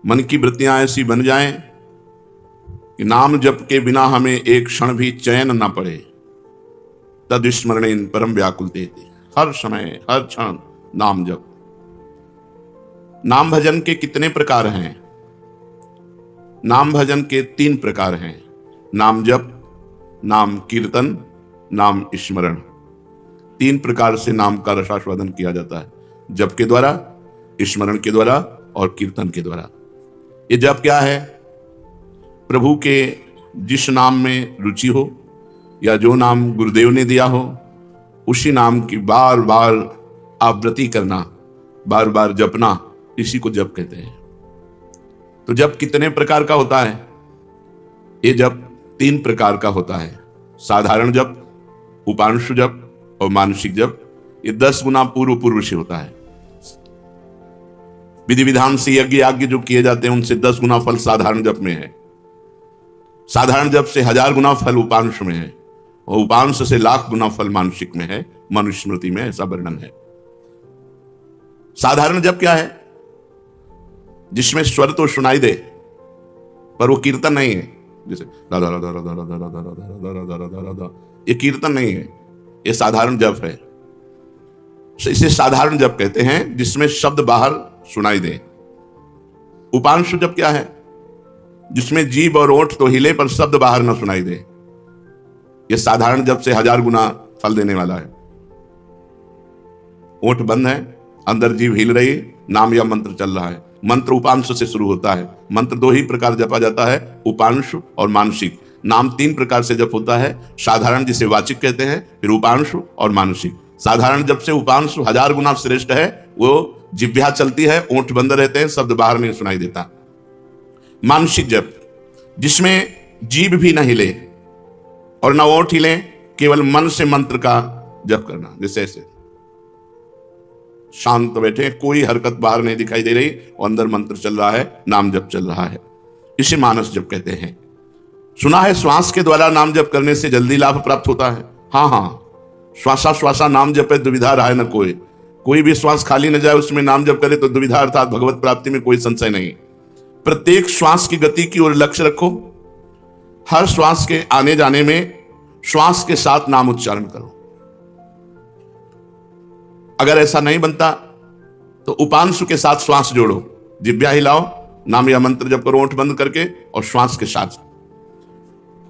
मन की वृत्तियां ऐसी बन जाएं कि नाम जप के बिना हमें एक क्षण भी चैन न पड़े। तद स्मरणेन परम व्याकुल देते, हर समय हर क्षण नाम जप। नाम भजन के कितने प्रकार हैं? नाम भजन के 3 प्रकार हैं, नाम जप, नाम कीर्तन, नाम स्मरण। 3 प्रकार से नाम का रसास्वादन किया जाता है, जप के द्वारा, स्मरण के द्वारा और कीर्तन के द्वारा। ये जप क्या है? प्रभु के जिस नाम में रुचि हो या जो नाम गुरुदेव ने दिया हो, उसी नाम की बार बार आवृत्ति करना, बार बार जपना, इसी को जप कहते हैं। तो जप कितने प्रकार का होता है? ये जप 3 प्रकार का होता है, साधारण जप, उपांशु जप और मानसिक जप। ये 10 गुना पूर्व से होता है। विधि विधान से यज्ञ जो किए जाते हैं उनसे 10 गुना फल साधारण जप में है, साधारण जप से 1000 गुना फल उपांश में है और उपांश से लाख गुना फल मानसिक में है। मनुस्मृति में ऐसा वर्णन है। साधारण जप क्या है? जिसमें स्वर तो सुनाई दे पर वो कीर्तन नहीं है। जैसे राधा राधा राधा राधा राधा राधा राधा राधा राधा, ये कीर्तन नहीं है, ये साधारण जप है। इसे साधारण जप कहते हैं, जिसमें शब्द बाहर सुनाई दे। उपांशु जप क्या है? जिसमें जीभ और ओठ तो हिले पर शब्द बाहर न सुनाई दे। यह साधारण जप से 1000 गुना फल देने वाला है। ओठ बंद है, अंदर जीभ हिल रही, नाम या मंत्र चल रहा है। मंत्र उपांशु से शुरू होता है। मंत्र 2 ही प्रकार जपा जाता है, उपांशु और मानसिक। नाम 3 प्रकार से जप होता है, साधारण जिसे वाचिक कहते हैं, फिर उपांशु और मानसिक। साधारण जप से उपांशु 1000 गुना श्रेष्ठ है। वो जिह्वा चलती है, ओठ बंद रहते हैं, शब्द बाहर नहीं सुनाई देता। मानसिक जप, जिसमें जीभ भी न हिले और न ओठ हिले, केवल मन से मंत्र का जप करना। जैसे ऐसे शांत बैठे, कोई हरकत बाहर नहीं दिखाई दे रही और अंदर मंत्र चल रहा है, नाम जप चल रहा है। इसे मानस जप कहते हैं। सुना है श्वास के द्वारा नाम जप करने से जल्दी लाभ प्राप्त होता है। हाँ, श्वासा श्वासा नाम जपे दुविधा रहा न कोई भी श्वास खाली न जाए, उसमें नाम जप करे तो दुविधा अर्थात भगवत प्राप्ति में कोई संशय नहीं। प्रत्येक श्वास की गति की ओर लक्ष्य रखो। हर श्वास के आने जाने में श्वास के साथ नाम उच्चारण करो। अगर ऐसा नहीं बनता तो उपांशु के साथ श्वास जोड़ो, जिह्वा हिलाओ, नाम या मंत्र जप करो ओठ बंद करके और श्वास के साथ।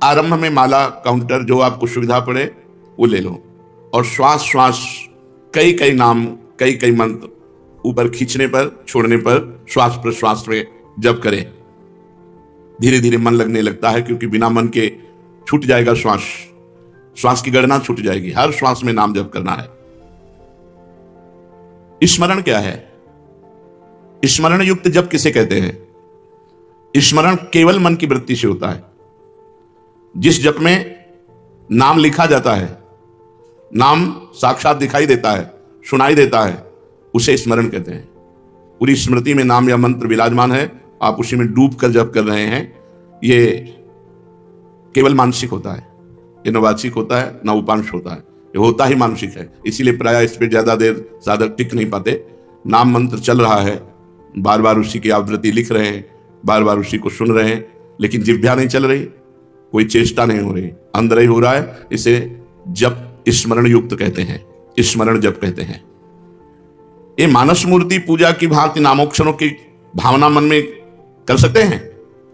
आरंभ में माला काउंटर जो आपको सुविधा पड़े वो ले लो और श्वास श्वास कई नाम कई मंत्र ऊपर खींचने पर छोड़ने पर श्वास प्रश्वास में जप करें। धीरे धीरे मन लगने लगता है, क्योंकि बिना मन के छूट जाएगा श्वास की गणना छूट जाएगी। हर श्वास में नाम जप करना है। स्मरण क्या है? स्मरण युक्त जप किसे कहते हैं? स्मरण केवल मन की वृत्ति से होता है। जिस जप में नाम लिखा जाता है, नाम साक्षात दिखाई देता है, सुनाई देता है, उसे स्मरण कहते हैं। पूरी स्मृति में नाम या मंत्र विराजमान है, आप उसी में डूब कर जप कर रहे हैं। ये केवल मानसिक होता है, ये न वाचिक होता है न उपांश होता है, ये होता ही मानसिक है। इसीलिए प्राय इस पर ज्यादा देर साधक टिक नहीं पाते। नाम मंत्र चल रहा है, बार बार उसी की आवृत्ति लिख रहे हैं, बार बार उसी को सुन रहे हैं, लेकिन जिह्वा नहीं चल रही, कोई चेष्टा नहीं हो रही, अंदर ही हो रहा है। इसे जप स्मरण युक्त कहते हैं, स्मरण जप कहते हैं। ये मानस मूर्ति पूजा की भांति नामोक्षरों की भावना मन में कर सकते हैं।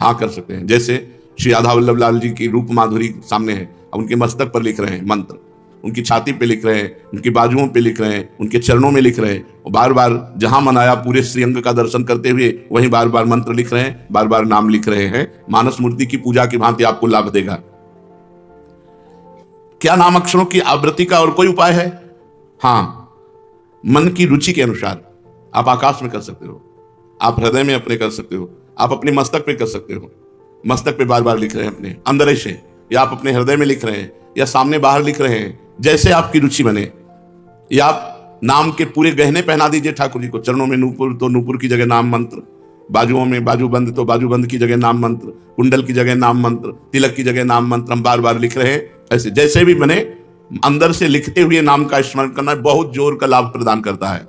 हाँ, कर सकते हैं। जैसे श्री राधा वल्लभ लाल जी की रूप माधुरी सामने है, उनके मस्तक पर लिख रहे हैं मंत्र, उनकी छाती पे लिख रहे हैं, उनकी बाजुओं पे लिख रहे हैं, उनके चरणों में लिख रहे हैं, और बार बार जहां मन आया पूरे श्रीअंग का दर्शन करते हुए वहीं बार बार मंत्र लिख रहे हैं, बार बार नाम लिख रहे हैं। मानस मूर्ति की पूजा की भांति आपको लाभ देगा। क्या नाम अक्षरों की आवृत्ति का और कोई उपाय है? हाँ, मन की रुचि के अनुसार आप आकाश में कर सकते हो, आप हृदय में अपने कर सकते हो, आप अपने मस्तक पे कर सकते हो। मस्तक पे बार बार लिख रहे हैं अपने अंदर से, या आप अपने हृदय में लिख रहे हैं, या सामने बाहर लिख रहे हैं, जैसे आपकी रुचि बने। या आप नाम के पूरे गहने पहना दीजिए ठाकुर जी को। चरणों में नूपुर तो नूपुर की जगह नाम मंत्र, बाजुओं में बाजूबंद तो बाजूबंद की जगह नाम मंत्र, कुंडल की जगह नाम मंत्र, तिलक की जगह नाम मंत्र, हम बार बार लिख रहे हैं। ऐसे जैसे भी बने, अंदर से लिखते हुए नाम का स्मरण करना बहुत जोर का लाभ प्रदान करता है।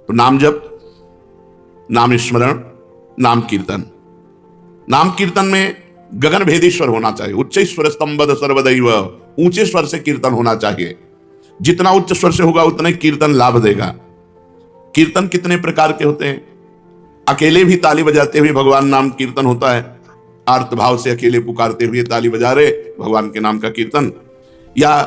तो नाम जप, नाम स्मरण, नाम कीर्तन। नाम कीर्तन में गगन भेदी स्वर होना चाहिए। उच्च स्वर स्तंभद सर्वदैव, ऊंचे स्वर से कीर्तन होना चाहिए। जितना उच्च स्वर से होगा उतना ही कीर्तन लाभ देगा। कीर्तन कितने प्रकार के होते हैं? अकेले भी ताली बजाते हुए भगवान नाम कीर्तन होता है। आर्त भाव से अकेले पुकारते हुए ताली बजा रहे भगवान के नाम का कीर्तन, या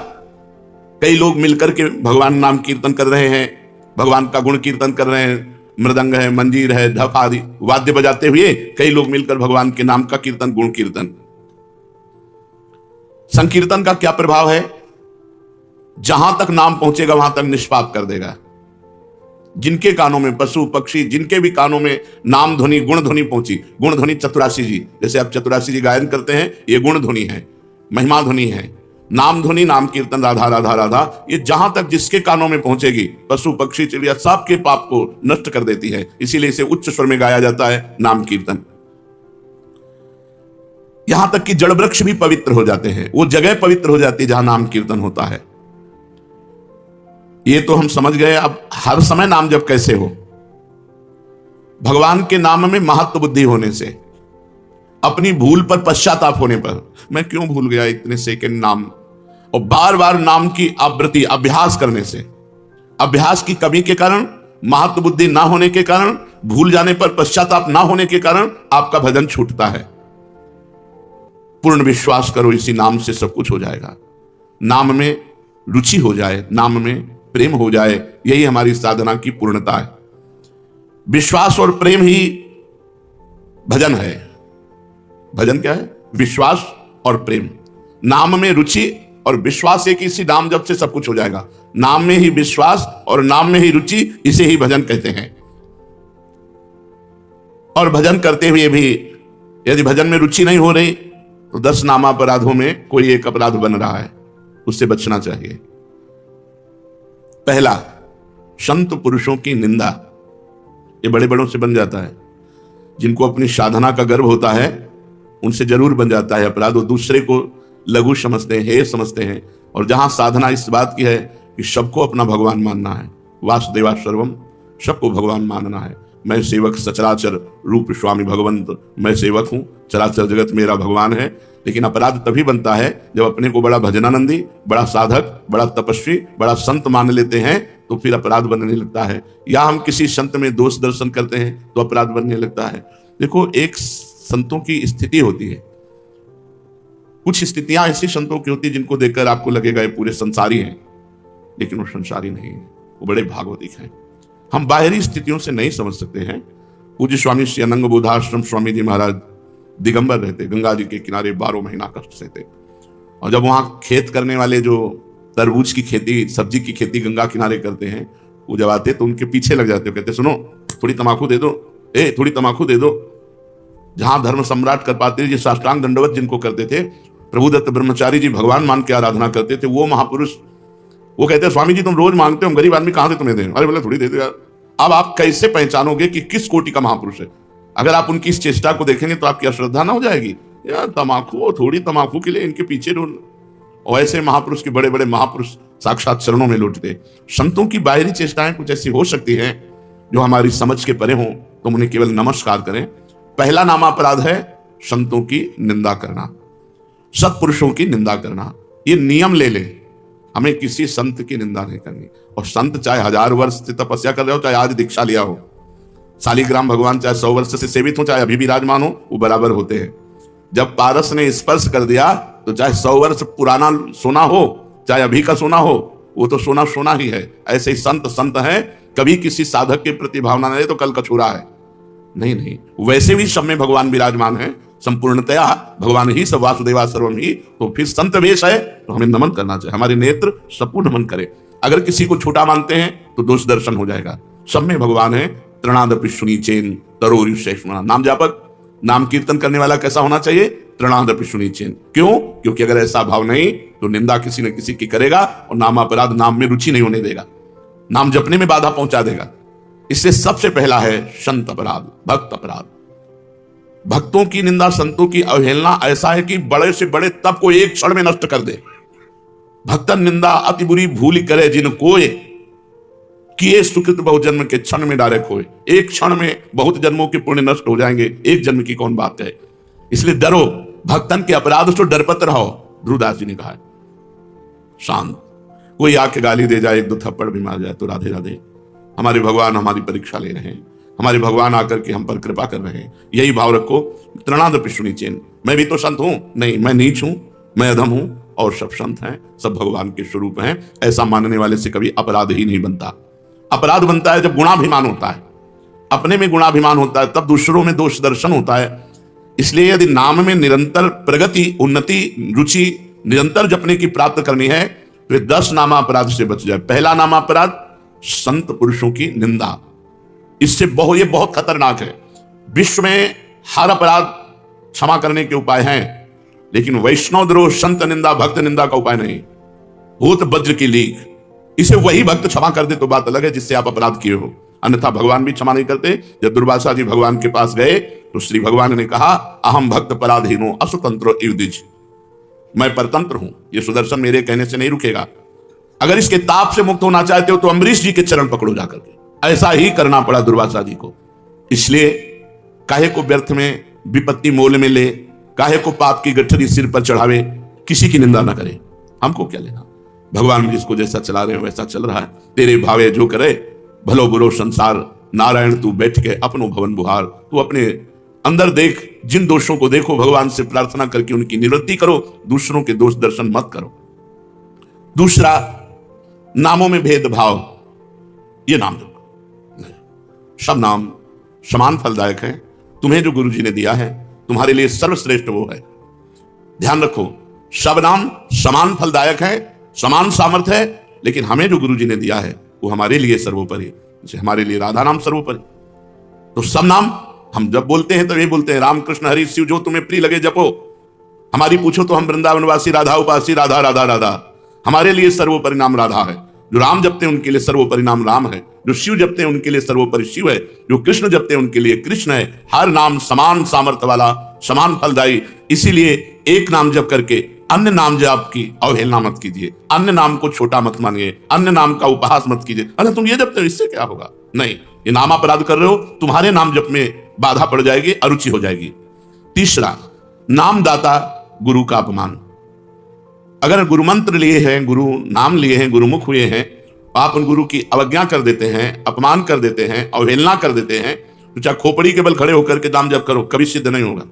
कई लोग मिलकर के भगवान नाम कीर्तन कर रहे हैं, भगवान का गुण कीर्तन कर रहे हैं, मृदंग है, मंजीर है, ढप आदि वाद्य बजाते हुए कई लोग मिलकर भगवान के नाम का कीर्तन, गुण कीर्तन। संकीर्तन का क्या प्रभाव है? जहां तक नाम पहुंचेगा वहां तक निष्पाप कर देगा। जिनके कानों में, पशु पक्षी जिनके भी कानों में नाम ध्वनि, गुण ध्वनि पहुंची, गुण ध्वनि चतुरासी जी, जैसे आप चतुरासी जी गायन करते हैं, ये गुण ध्वनि है, महिमा ध्वनि है। नाम ध्वनि, नाम कीर्तन, राधा राधा राधा, ये जहां तक जिसके कानों में पहुंचेगी, पशु पक्षी चिड़िया सबके पाप को नष्ट कर देती है। इसीलिए इसे उच्च स्वर में गाया जाता है नाम कीर्तन। यहां तक कि जड़ वृक्ष भी पवित्र हो जाते हैं, वो जगह पवित्र हो जाती है जहां नाम कीर्तन होता है। ये तो हम समझ गए। अब हर समय नाम जप कैसे हो? भगवान के नाम में महत्व बुद्धि होने से, अपनी भूल पर पश्चाताप होने पर, मैं क्यों भूल गया इतने सेकंड नाम, और बार बार नाम की आवृत्ति, अभ्यास करने से, अभ्यास की कमी के कारण, महत्व बुद्धि ना होने के कारण, भूल जाने पर पश्चाताप ना होने के कारण आपका भजन छूटता है। पूर्ण विश्वास करो इसी नाम से सब कुछ हो जाएगा। नाम में रुचि हो जाए, नाम में प्रेम हो जाए, यही हमारी साधना की पूर्णता है। विश्वास और प्रेम ही भजन है। भजन क्या है? विश्वास और प्रेम। नाम में रुचि और विश्वास, एक इसी नाम जप से सब कुछ हो जाएगा। नाम में ही विश्वास और नाम में ही रुचि, इसे ही भजन कहते हैं। और भजन करते हुए भी यदि भजन में रुचि नहीं हो रही तो 10 नामापराधों में कोई एक अपराध बन रहा है, उससे बचना चाहिए। पहला, संत पुरुषों की निंदा। ये बड़े बड़ों से बन जाता है, जिनको अपनी साधना का गर्व होता है उनसे जरूर बन जाता है अपराध। वो दूसरे को लघु समझते हैं, हेय समझते हैं। और जहां साधना इस बात की है कि सबको अपना भगवान मानना है, वासुदेवा सर्वम, सबको भगवान मानना है। मैं सेवक सचराचर रूप स्वामी भगवंत, मैं सेवक हूं, चराचर जगत मेरा भगवान है। लेकिन अपराध तभी बनता है जब अपने को बड़ा भजनानंदी, बड़ा साधक, बड़ा तपस्वी, बड़ा संत मान लेते हैं, तो फिर अपराध बनने लगता है। या हम किसी संत में दोष दर्शन करते हैं तो अपराध बनने लगता है। देखो, एक संतों की स्थिति होती है, कुछ स्थितियां ऐसी संतों की होती है जिनको देखकर आपको लगेगा ये पूरे संसारी हैं, लेकिन वो संसारी नहीं है, वो बड़े भागवतिक हैं। हम बाहरी स्थितियों से नहीं समझ सकते हैं। पूज्य स्वामी श्री अनंग बोधाश्रम स्वामी जी महाराज दिगंबर रहते, गंगा जी के किनारे 12 महीना कष्ट से थे। और जब वहां खेत करने वाले जो तरबूज की खेती, सब्जी की खेती गंगा किनारे करते हैं, वो जब आते तो उनके पीछे लग जाते, कहते सुनो थोड़ी तमाकू दे दो, थोड़ी तमाकू दे दो। जहां धर्म सम्राट कृपाचार्य जी साष्टांग दंडवत जिनको करते थे, प्रभुदत्त ब्रह्मचारी जी भगवान मान के आराधना करते थे, वो महापुरुष, वो कहते स्वामी जी तुम रोज मांगते हो, हम गरीब आदमी कहां से तुम्हें दें? अरे बोले थोड़ी दे दो यार। अब आप कैसे पहचानोगे कि किस कोटि का महापुरुष है? अगर आप उनकी इस चेष्टा को देखेंगे तो आपकी अश्रद्धा ना हो जाएगी? यार तमाकू, थोड़ी तमाकू के लिए इनके पीछे ढूंढ। और ऐसे महापुरुष के बड़े बड़े महापुरुष साक्षात चरणों में लौटते। संतों की बाहरी चेष्टाएं कुछ ऐसी हो सकती हैं जो हमारी समझ के परे हों, तो उन्हें केवल नमस्कार करें। पहला नामापराध है संतों की निंदा करना, सत्पुरुषों की निंदा करना। ये नियम ले ले, हमें किसी संत की निंदा नहीं करनी। और संत चाहे 1000 वर्ष से तपस्या कर रहे हो, चाहे आज दीक्षा लिया हो, शालिग्राम भगवान चाहे 100 वर्ष से सेवित हो, चाहे अभी विराजमान हो, वो बराबर होते हैं। जब पारस ने स्पर्श कर दिया तो चाहे 100 वर्ष पुराना सोना हो, चाहे अभी का सोना हो, वो तो सोना सोना ही है। ऐसे ही संत संत है, कभी किसी साधक के प्रति भावना नहीं तो कल कछुरा है। नहीं, वैसे भी सब में भगवान विराजमान है, संपूर्णतया भगवान ही सब, वासुदेवा सर्वम ही। तो फिर संत वेश है तो हमें नमन करना चाहिए, हमारे नेत्र सबको नमन करें। अगर किसी को छोटा मानते हैं तो दोष दर्शन हो जाएगा। सब में भगवान है। तृणादपि सुनीचेन तरोरि शेषमणा। नाम जापक, नाम कीर्तन करने वाला कैसा होना चाहिए? तृणादपि सुनीचेन। क्यों? क्योंकि अगर ऐसा भाव नहीं तो निंदा किसी न किसी की करेगा और नामापराध, नाम में रुचि नहीं होने देगा, नाम जपने में बाधा पहुंचा देगा। इससे सबसे पहला है संत अपराध, भक्त अपराध। भक्तों की निंदा, संतों की अवहेलना ऐसा है कि बड़े से बड़े तप को एक क्षण में नष्ट कर दे। भक्तन निंदा अति बुरी भूल करे जिन कोय, किए सुकृत बहु जन्म के क्षण में डायरेक्ट होए। एक क्षण में बहुत जन्मों के पुण्य नष्ट हो जाएंगे, एक जन्म की कौन बात है। इसलिए डरो, भक्तन के अपराध से डरपत रहो, ध्रुवदास जी ने कहा है। शांत, कोई आके गाली दे जाए, एक दो थप्पड़ भी मार जाए तो राधे राधे, हमारे भगवान हमारी परीक्षा ले रहे हैं, हमारे भगवान आकर के हम पर कृपा कर रहे हैं, यही भाव रखो। तृणाद पिशुनी चेन, मैं भी तो संत हूं, नहीं मैं नीच हूं, मैं अधम हूं और सब संत हैं, सब भगवान के स्वरूप हैं, ऐसा मानने वाले से कभी अपराध ही नहीं बनता। अपराध बनता है जब गुणाभिमान होता है, अपने में गुणाभिमान होता है, तब दूसरों में दोष दर्शन होता है। इसलिए यदि नाम में निरंतर प्रगति, उन्नति, रुचि निरंतर जपने की प्राप्त करनी है तो 10 नामा अपराध से बच जाए। पहला नामा अपराध संत पुरुषों की निंदा, इससे ये बहुत खतरनाक है। विश्व में हर अपराध क्षमा करने के उपाय हैं, लेकिन वैष्णव द्रोह, संत निंदा, भक्त निंदा का उपाय नहीं। भूत वज्र की लीक, इसे वही भक्त क्षमा कर दे तो बात अलग है जिससे आप अपराध किए हो, अन्यथा भगवान भी क्षमा नहीं करते। जब दुर्वासा जी भगवान के पास गए तो श्री भगवान ने कहा, अहम भक्त पराधीनो असुतंत्रो युधिज, मैं परतंत्र हूं, ये सुदर्शन मेरे कहने से नहीं रुकेगा। अगर इसके ताप से मुक्त होना चाहते हो तो अम्बरीश जी के चरण पकड़ो जाकर के। ऐसा ही करना पड़ा दुर्वासा जी को। इसलिए काहे को व्यर्थ में विपत्ति मोल में ले, काहे को पाप की गठरी सिर पर चढ़ावे, किसी की निंदा ना करे, हमको क्या लेना। भगवान जिसको जैसा चला रहे हो वैसा चल रहा है, तेरे भावे जो करे, भलो बुरो संसार, नारायण तू बैठ के अपनो भवन बुहार। तू अपने अंदर देख, जिन दोषों को देखो, भगवान से प्रार्थना करके उनकी निवृत्ति करो, दूसरों के दोष दर्शन मत करो। दूसरा, नामों में भेदभाव, ये नाम नहीं, सब नाम समान फलदायक है। तुम्हें जो गुरु जी ने दिया है तुम्हारे लिए सर्वश्रेष्ठ वो है। ध्यान रखो, सब नाम समान फलदायक है, समान सामर्थ्य है, लेकिन हमें जो गुरु जी ने दिया है वो हमारे लिए सर्वोपरि, जैसे हमारे लिए राधा नाम सर्वोपरि। तो सब नाम हम जब बोलते हैं तो ये बोलते हैं, राम कृष्ण हरि शिव जो तुम्हें प्रिय लगे जपो। हमारी पूछो तो हम वृंदावनवासी राधा उपासी, राधा राधा राधा, हमारे लिए सर्वोपरि नाम राधा है। जो राम जपते हैं उनके लिए सर्वोपरि नाम राम है, जो शिव जपते हैं उनके लिए सर्वोपरि शिव है, जो कृष्ण जपते हैं उनके लिए कृष्ण है। हर नाम समान सामर्थ्य वाला, समान फलदायी। इसीलिए एक नाम जप करके अन्य नाम जप की अवहेलना मत कीजिए, अन्य नाम को छोटा मत मानिए, अन्य नाम का उपहास मत कीजिए। अरे तुम ये जपते हो इससे क्या होगा, नहीं, ये नाम अपराध कर रहे हो, तुम्हारे नाम जप में बाधा पड़ जाएगी, अरुचि हो जाएगी। तीसरा, नामदाता गुरु का अपमान। अगर गुरु मंत्र लिए हैं, गुरु नाम लिए हैं, गुरुमुख हुए हैं, आप उन गुरु की अवज्ञा कर देते हैं, अपमान कर देते हैं, अवहेलना कर देते हैं, तो चाहे खोपड़ी के बल खड़े होकर के नाम जप करो, कभी सिद्ध नहीं होगा,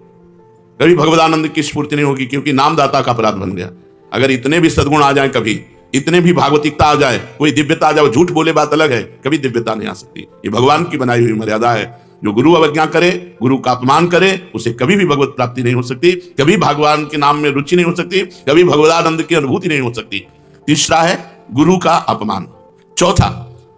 कभी भगवदानंद की स्फूर्ति नहीं होगी, क्योंकि नामदाता का अपराध बन गया। अगर इतने भी सद्गुण आ जाए, कभी इतने भी भागवतिकता आ जाए, कोई दिव्यता आ जाए, झूठ बोले बात अलग है, कभी दिव्यता नहीं आ सकती। ये भगवान की बनाई हुई मर्यादा है। जो गुरु अवज्ञा करे, गुरु का अपमान करे, उसे कभी भी भगवत प्राप्ति नहीं हो सकती, कभी भगवान के नाम में रुचि नहीं हो सकती, कभी भगवदानंद की अनुभूति नहीं हो सकती। तीसरा है गुरु का अपमान। चौथा,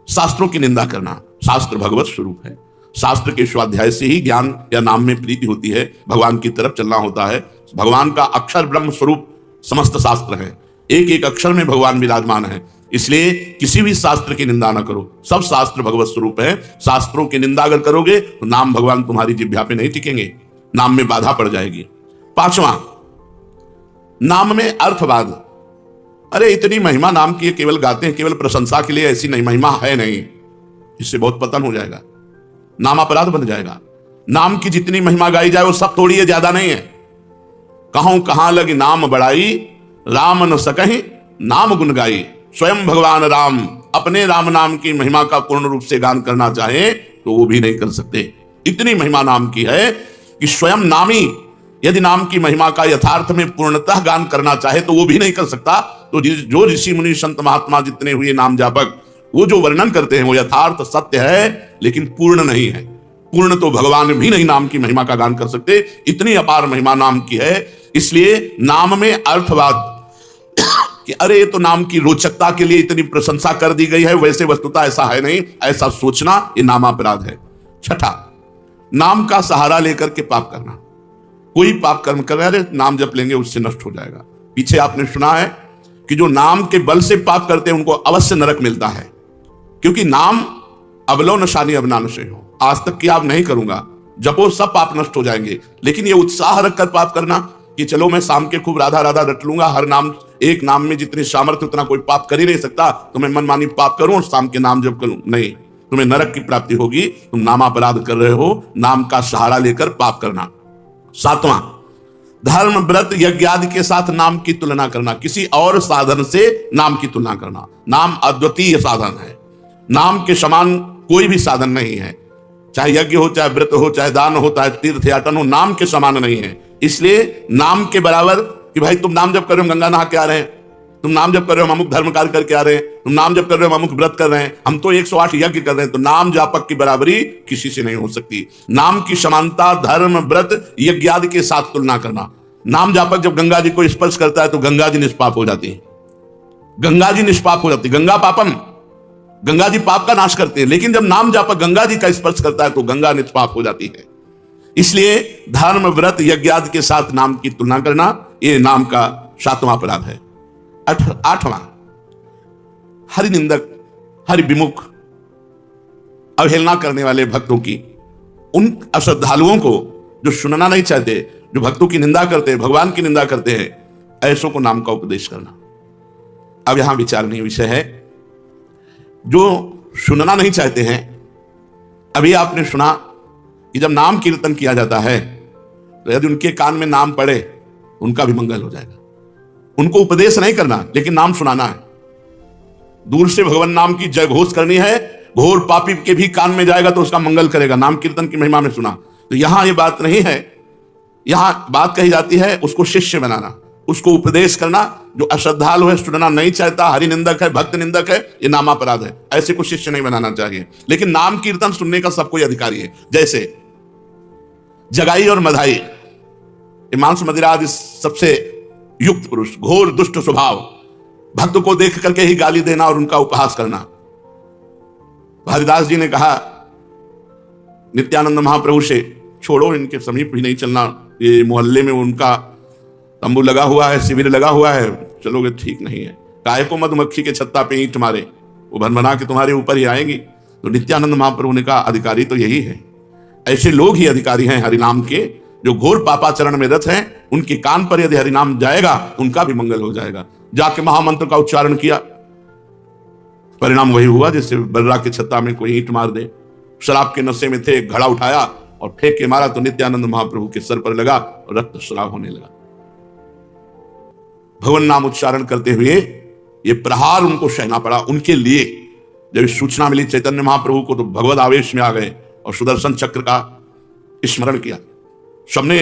शास्त्रों की निंदा करना। शास्त्र भगवत स्वरूप है, शास्त्र के स्वाध्याय से ही ज्ञान या नाम में प्रीति होती है, भगवान की तरफ चलना होता है। भगवान का अक्षर ब्रह्म स्वरूप समस्त शास्त्र है, एक एक अक्षर में भगवान विराजमान है। इसलिए किसी भी शास्त्र की निंदा ना करो, सब शास्त्र भगवत स्वरूप है। शास्त्रों की निंदा अगर करोगे तो नाम भगवान तुम्हारी जिह्वा पे नहीं टिकेंगे, नाम में बाधा पड़ जाएगी। पांचवा, नाम में अर्थवाद। अरे इतनी महिमा नाम की, केवल गाते हैं, केवल प्रशंसा के लिए, ऐसी नहीं महिमा है नहीं, इससे बहुत पतन हो जाएगा, नाम अपराध बन जाएगा। नाम की जितनी महिमा गाई जाए वो सब थोड़ी है, ज्यादा नहीं है। कहूं कहां लगी नाम बड़ाई, राम न सकहि नाम गुण गाई। स्वयं भगवान राम अपने राम नाम की महिमा का पूर्ण रूप से गान करना चाहे तो वो भी नहीं कर सकते। इतनी महिमा नाम की है कि स्वयं नामी यदि नाम की महिमा का यथार्थ में पूर्णतः गान करना चाहे तो वो भी नहीं कर सकता। तो जो ऋषि मुनि संत महात्मा जितने हुए नाम जापक, वो जो वर्णन करते हैं वो यथार्थ सत्य है, लेकिन पूर्ण नहीं है। पूर्ण तो भगवान भी नहीं नाम की महिमा का गान कर सकते, इतनी अपार महिमा नाम की है। इसलिए नाम में अर्थवाद कि अरे ये तो नाम की रोचकता के लिए इतनी प्रशंसा कर दी गई है, वैसे वस्तुतः ऐसा है नहीं, ऐसा सोचना ये नामापराध है। छठा, नाम का सहारा लेकर के पाप करना। कोई पाप कर्म कर रहे, नाम जप लेंगे उससे नष्ट हो जाएगा। पीछे आपने सुना है कि जो नाम के बल से पाप करते हैं उनको अवश्य नरक मिलता है, क्योंकि नाम अबलो नशानी अबनान से हो, आज तक की आप नहीं करूंगा, जपो सब पाप नष्ट हो जाएंगे। लेकिन ये उत्साह रखकर पाप करना कि चलो मैं शाम के खूब राधा राधा रट लूंगा, हर नाम एक नाम में जितनी सामर्थ्य उतना कोई पाप कर ही नहीं सकता, तो मैं मनमानी पाप करूं और शाम के नाम जप करूं। नहीं, तुम्हें नरक की प्राप्ति होगी। तुम नामापराध कर रहे हो, नाम का सहारा लेकर पाप करना। 7वां, धर्म व्रत यज्ञ आदि के साथ नाम की तुलना करना, किसी और साधन से नाम की तुलना करना। नाम अद्वितीय साधन है, नाम के समान कोई भी साधन नहीं है, चाहे यज्ञ हो, चाहे व्रत हो, चाहे दान हो, चाहे तीर्थ याटन हो, नाम के समान नहीं है। इसलिए नाम के बराबर कि भाई तुम नाम जप कर रहे हो, गंगा नहा के आ रहे हैं, तुम नाम जप कर रहे हो, हम अमुक धर्म कार्य करके आ रहे हैं, तुम नाम जप कर रहे हो, हम अमुक व्रत कर रहे हैं, हम तो 108 यज्ञ कर रहे हैं, तो नाम जापक की बराबरी किसी से नहीं हो सकती। नाम की समानता धर्म व्रत यज्ञ आदि के साथ तुलना करना। नाम जापक जब गंगा जी को स्पर्श करता है तो गंगा जी निष्पाप हो जाती है, गंगा जी निष्पाप हो जाती है। गंगा पापम, गंगा जी पाप का नाश करते हैं, लेकिन जब नाम जापक गंगा जी का स्पर्श करता है तो गंगा निष्पाप हो जाती है। इसलिए धर्म व्रत यज्ञ आदि के साथ नाम की तुलना करना, यह नाम का 7वां अपराध है। 8वां, हरि निंदक, हरि विमुख, अवहेलना करने वाले भक्तों की, उन अश्रद्धालुओं को जो सुनना नहीं चाहते, जो भक्तों की निंदा करते हैं, भगवान की निंदा करते हैं, ऐसों को नाम का उपदेश करना। अब यहां विचारणीय विषय है, जो सुनना नहीं चाहते हैं, अभी आपने सुना कि जब नाम कीर्तन किया जाता है तो यदि उनके कान में नाम पड़े उनका भी मंगल हो जाएगा। उनको उपदेश नहीं करना, लेकिन नाम सुनाना है। दूर से भगवान नाम की जय घोष करनी है, घोर पापी के भी कान में जाएगा तो उसका मंगल करेगा, नाम कीर्तन की महिमा में सुना। तो यहां ये बात नहीं है, यहां बात कही जाती है उसको शिष्य बनाना, उसको उपदेश करना। जो अश्रद्धालु है, सुनना नहीं चाहता, हरि निंदक है, भक्त निंदक है, ये नामापराध है, ऐसे को शिष्य नहीं बनाना चाहिए। लेकिन नाम कीर्तन सुनने का सब कोई अधिकारी है। जैसे जगाई और मधाई, मांस मदिरा आदि सबसे युक्त पुरुष, घोर दुष्ट स्वभाव, भक्त को देख करके ही गाली देना और उनका उपहास करना। हरिदास जी ने कहा नित्यानंद महाप्रभु से, छोड़ो, इनके समीप भी नहीं चलना, ये मोहल्ले में उनका तंबू लगा हुआ है, शिविर लगा हुआ है, चलोगे ठीक नहीं है। काय को मधुमक्खी के छत्ता पे ईंट मारे, वो भनभना के तुम्हारे ऊपर ही आएंगी। तो नित्यानंद महाप्रभु ने कहा अधिकारी तो यही है, ऐसे लोग ही अधिकारी हैं हरिनाम के, जो घोर पापाचरण में रत हैं। उनके कान पर यदि हरिनाम जाएगा उनका भी मंगल हो जाएगा। जाके महामंत्र का उच्चारण किया, परिणाम वही हुआ जैसे बर्रा के छत्ता में कोई ईंट मार दे। शराब के नशे में थे, एक घड़ा उठाया और फेंक के मारा तो नित्यानंद महाप्रभु के सर पर लगा और रक्त स्राव होने लगा। भगवान नाम उच्चारण करते हुए ये प्रहार उनको सहना पड़ा। उनके लिए जब सूचना मिली चैतन्य महाप्रभु को तो भगवत आवेश में आ गए और सुदर्शन चक्र का स्मरण किया। सबने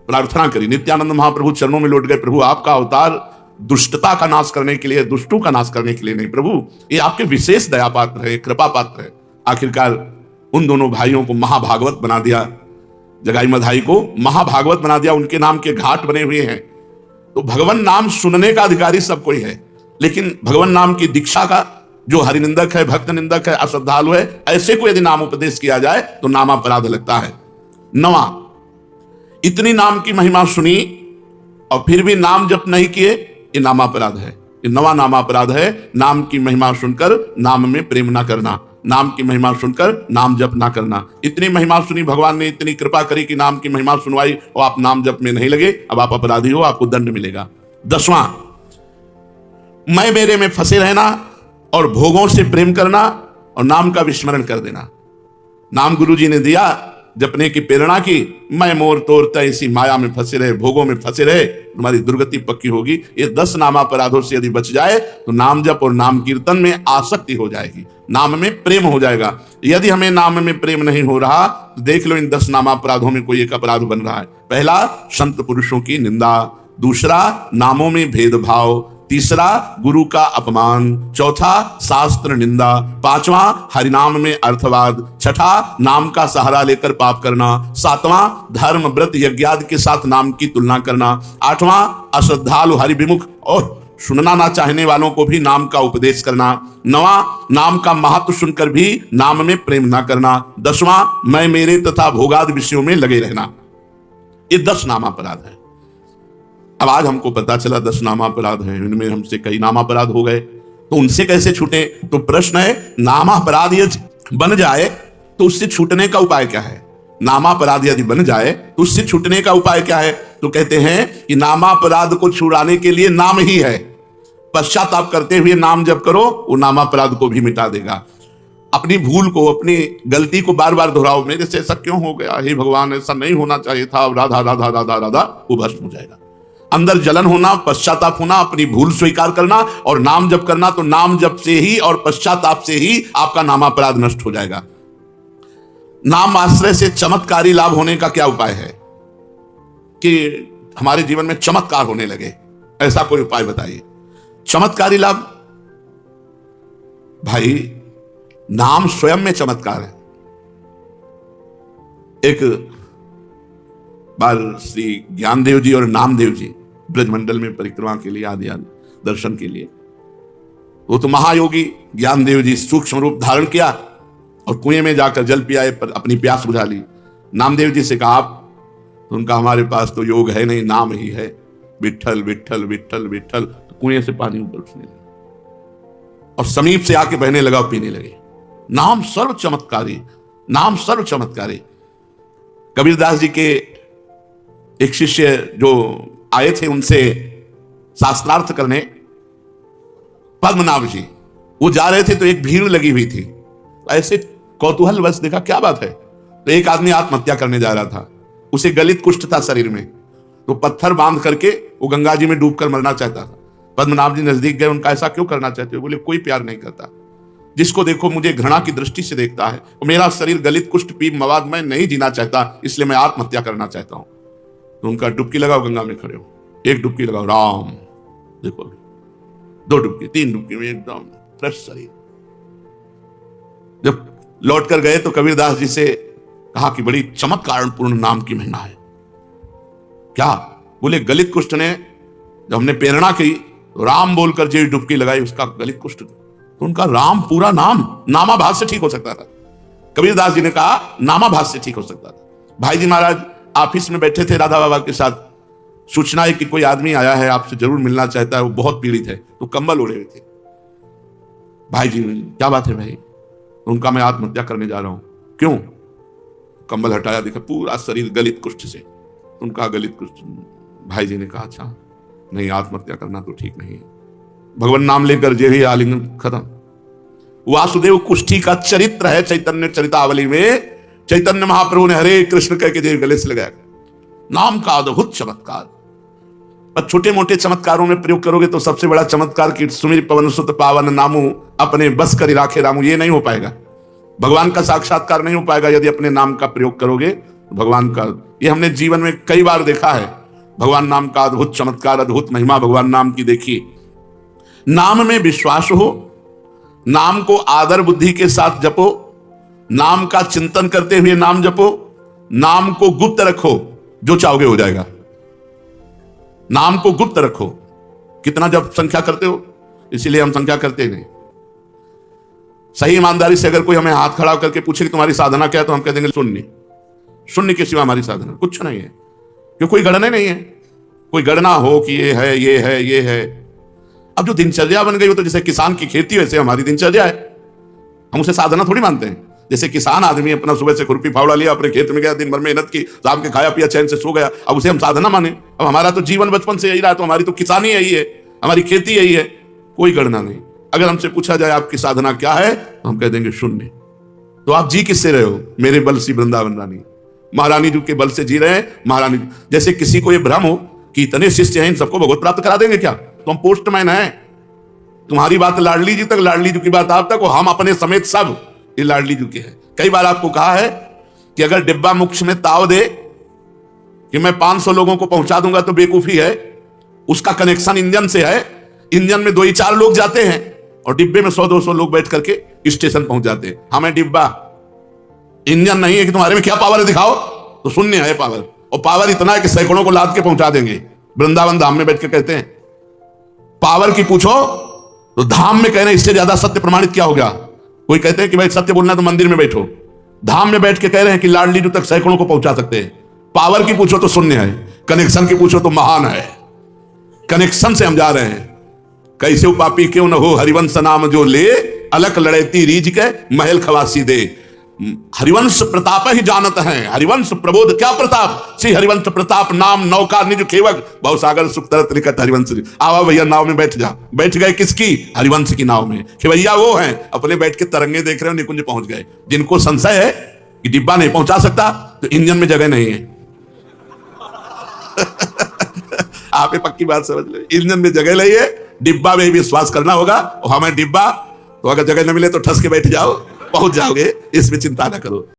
प्रार्थना करी, नित्यानंद महाप्रभु चरणों में लौट गए, प्रभु आपका अवतार दुष्टता का नाश करने के लिए, दुष्टों का नाश करने के लिए नहीं, प्रभु ये आपके विशेष दया पात्र है, कृपा पात्र है। आखिरकार उन दोनों भाइयों को महाभागवत बना दिया, जगाई मधाई को महाभागवत बना दिया, उनके नाम के घाट बने हुए हैं। तो भगवान नाम सुनने का अधिकारी सब कोई है, लेकिन भगवान नाम की दीक्षा का जो हरिनिंदक है, भक्त निंदक है, अश्रद्धालु है, ऐसे को यदि नाम उपदेश किया जाए तो नामापराध लगता है। 9वां, इतनी नाम की महिमा सुनी और फिर भी नाम जप नहीं किए, ये नामापराध है। ये 9वां नामापराध है, नाम की महिमा सुनकर नाम में प्रेम ना करना, नाम की महिमा सुनकर नाम जप ना करना। इतनी महिमा सुनी, भगवान ने इतनी कृपा करी कि नाम की महिमा सुनवाई और आप नाम जप में नहीं लगे, अब आप अपराधी हो, आपको दंड मिलेगा। 10वां, मैं मेरे में फंसे रहना और भोगों से प्रेम करना और नाम का विस्मरण कर देना। नाम गुरु जी ने दिया, जपने की प्रेरणा की, मैं मोर तोरता इसी माया में फंसे रहे, भोगों में फंसे रहे, तुम्हारी दुर्गति पक्की होगी। ये 10 नामापराधों से यदि बच जाए तो नाम जप और नाम कीर्तन में आसक्ति हो जाएगी, नाम में प्रेम हो जाएगा। यदि हमें नाम में प्रेम नहीं हो रहा तो देख लो इन 10 नामापराधों में कोई एक अपराध बन रहा है। पहला, संत पुरुषों की निंदा। दूसरा, नामों में भेदभाव। तीसरा, गुरु का अपमान। चौथा, शास्त्र निंदा। 5वां, हरिनाम में अर्थवाद। 6ठा, नाम का सहारा लेकर पाप करना। 7वां, धर्म व्रत यज्ञादि के साथ नाम की तुलना करना। 8वां, अश्रद्धालु हरि विमुख और सुनना ना चाहने वालों को भी नाम का उपदेश करना। 9वां, नाम का महत्व सुनकर भी नाम में प्रेम ना करना। 10वां, मैं मेरे तथा भोगादि विषयों में लगे रहना। ये 10 नामापराध है। अब आज हमको पता चला 10 नामापराध हैं, इनमें हमसे कई नामापराध हो गए, तो उनसे कैसे छूटे? तो प्रश्न है, नामापराध यदि बन जाए तो उससे छूटने का उपाय क्या है? नामापराध यदि बन जाए तो उससे छूटने का उपाय क्या है? तो कहते हैं कि नामापराध को छुड़ाने के लिए नाम ही है। पश्चाताप करते हुए नाम जप करो, वो नामापराध को भी मिटा देगा। अपनी भूल को, अपनी गलती को बार बार दोहराओ, मेरे से ऐसा क्यों हो गया, हे भगवान ऐसा नहीं होना चाहिए था, राधा राधा राधा राधा, वो भस्म हो जाएगा। अंदर जलन होना, पश्चाताप होना, अपनी भूल स्वीकार करना और नाम जप करना, तो नाम जप से ही और पश्चाताप से ही आपका नामापराध नष्ट हो जाएगा। नाम आश्रय से चमत्कारी लाभ होने का क्या उपाय है कि हमारे जीवन में चमत्कार होने लगे? ऐसा कोई उपाय बताइए। चमत्कारी लाभ, भाई नाम स्वयं में चमत्कार है। एक बार श्री ज्ञानदेव जी और नामदेव जी ब्रजमंडल में परिक्रमा के लिए आदि दर्शन के लिए, वो तो महायोगी ज्ञानदेव जी सूक्ष्म रूप धारण किया और कुएं में जाकर जल पियाए, पर अपनी प्यास बुझा ली। नामदेव जी से कहा आप, तो उनका हमारे पास तो योग है नहीं, नाम ही है, विठ्ठल विठ्ठल विठ्ठल विठ्ठल। तो कुएं से पानी ऊपर उठने लगा और समीप से आके बहने लगा और पीने लगे। नाम सर्व चमत्कारी, नाम सर्व चमत्कारी। कबीरदास जी के एक शिष्य जो आए थे उनसे शास्त्रार्थ करने, पद्मनाभ जी, वो जा रहे थे तो एक भीड़ लगी हुई थी। ऐसे कौतूहल बस देखा क्या बात है, तो एक आदमी आत्महत्या करने जा रहा था, उसे गलित कुष्ठ था शरीर में, तो पत्थर बांध करके वो गंगा जी में डूबकर मरना चाहता था। पद्मनाभ जी नजदीक गए, उनका ऐसा क्यों करना चाहते हो? बोले कोई प्यार नहीं करता, जिसको देखो मुझे घृणा की दृष्टि से देखता है, मेरा शरीर गलित कुष्ठ पी मवाद मैं नहीं जीना चाहता, इसलिए मैं आत्महत्या करना चाहता हूं। तो उनका डुबकी लगाओ, गंगा में खड़े हो, एक डुबकी लगाओ, राम, देखो 2 डुबकी 3 डुबकी में एकदम फ्रेश शरीर। जब लौट कर गए तो कबीरदास जी से कहा कि बड़ी चमत्कारपूर्ण नाम की महिमा है। क्या? बोले गलित कुष्ठ ने, जब हमने प्रेरणा की तो राम बोलकर जो डुबकी लगाई, उसका गलित कुष्ठ, तो उनका राम पूरा नाम नामाभास से ठीक हो सकता था। कबीरदास जी ने कहा नामाभास से ठीक हो सकता था। भाई जी महाराज ऑफिस में बैठे थे राधा बाबा के साथ, सूचना है कि कोई आदमी आया है, आपसे जरूर मिलना चाहता है, वो बहुत पीड़ित है, तो कंबल ओढ़े हुए थे। भाई जी क्या बात है भाई? तो उनका मैं आत्महत्या करने जा रहा हूं। क्यों? कंबल हटाया, देखा पूरा शरीर गलित कुष्ठ से। उनका गलित कुष्ठ। भाई जी ने कहा अच्छा नहीं, आत्महत्या करना तो ठीक नहीं है, भगवान नाम लेकर जे ही आलिंगन खत्म। वासुदेव कुष्ठी का चरित्र है चैतन्य चरितावली में। चैतन्य महाप्रभु ने हरे कृष्ण कह के जे गले से लगाया। नाम का अद्भुत चमत्कार। और छोटे मोटे चमत्कारों में प्रयोग करोगे तो सबसे बड़ा चमत्कार की सुमिर पवन सुत पावन नामू अपने बस करी राखे रामू, ये नहीं हो पाएगा। भगवान का साक्षात्कार नहीं हो पाएगा यदि अपने नाम का प्रयोग करोगे। भगवान का ये हमने जीवन में कई बार देखा है। भगवान नाम का अद्भुत चमत्कार, अद्भुत महिमा भगवान नाम की देखी। नाम में विश्वास हो, नाम को आदर बुद्धि के साथ जपो, नाम का चिंतन करते हुए नाम जपो, नाम को गुप्त रखो, जो चाहोगे हो जाएगा। नाम को गुप्त रखो। कितना जब संख्या करते हो, इसीलिए हम संख्या करते नहीं। सही ईमानदारी से अगर कोई हमें हाथ खड़ा करके पूछे कि तुम्हारी साधना क्या है, तो हम कह देंगे शून्य। शून्य के सिवा हमारी साधना कुछ नहीं है, क्यों कोई गणना नहीं है। कोई गणना हो कि ये है ये है ये है। अब जो दिनचर्या बन गई हो, तो जैसे किसान की खेती वैसे हमारी दिनचर्या है, हम उसे साधना थोड़ी मानते हैं। जैसे किसान आदमी अपना सुबह से खुरपी फावड़ा लिया, अपने खेत में गया, दिन भर मेहनत की, शाम के खाया पिया, चैन से सो गया, अब उसे हम साधना माने। अब हमारा तो जीवन बचपन से यही रहा, तो हमारी तो किसानी यही है, हमारी खेती यही है, कोई गणना नहीं। अगर हमसे पूछा जाए आपकी साधना क्या है, तो हम कह देंगे शून्य। तो आप जी किससे रहे हो? मेरे बल सी वृंदावन रानी, महारानी जी के बल से जी रहे हैं। महारानी जैसे किसी को यह भ्रम हो कि इतने शिष्य हैं, इन सबको भगवत प्राप्त करा देंगे क्या, तो हम पोस्टमैन हैं। तुम्हारी बात लाडली जी तक, लाडली जी की बात आप तक, हम अपने समेत सब ये लाडली जी के हैं। कई बार आपको कहा है कि अगर डिब्बा मोक्ष में ताव दे कि मैं 500 लोगों को पहुंचा दूंगा तो बेवकूफी है। उसका कनेक्शन इंजन से है। इंजन में 2 ही 4 लोग जाते हैं और डिब्बे में 100-200 लोग बैठ करके स्टेशन पहुंच जाते हैं। हमें डिब्बा इंजन नहीं है कि तुम्हारे में क्या पावर है दिखाओ, तो शून्य है पावर। और पावर इतना है कि सैकड़ों को लाद के पहुंचा देंगे। वृंदावन धाम में बैठ के कहते हैं पावर की पूछो तो धाम में कह रहे हैं इससे ज्यादा सत्य प्रमाणित क्या हो गया। कोई कहते हैं कि भाई सत्य बोलना तो मंदिर में बैठो, धाम में बैठ के कह रहे हैं कि लाडली जी तक सैकड़ों को पहुंचा सकते हैं। पावर की पूछो तो शून्य है, कनेक्शन की पूछो तो महान है। कनेक्शन से हम जा रहे हैं। कैसे पापी क्यों न हो हरिवंश नाम जो ले, अलक लड़ेती रीझ के महल खवासी दे। हरिवंश प्रताप ही जानत हैं, हरिवंश प्रबोध क्या प्रताप, श्री हरिवंश प्रताप नाम नौका निज खेवक, भवसागर सुख तरत निकट हरिवंश। आओ भैया नाव में बैठ जा। बैठ गए किसकी? हरिवंश की नाव में। खेवैया वो हैं अपने बैठ के तरंगे देख रहे हो, निकुंज पहुंच गए। जिनको संशय है कि डिब्बा नहीं पहुंचा सकता तो इंजन में जगह नहीं है। आप पक्की बात समझ लो, इंजन में जगह नहीं है, डिब्बा में विश्वास करना होगा। हमें डिब्बा तो अगर जगह न मिले तो ठस के बैठ जाओ, पहुंच जाओगे, इसमें चिंता ना करो।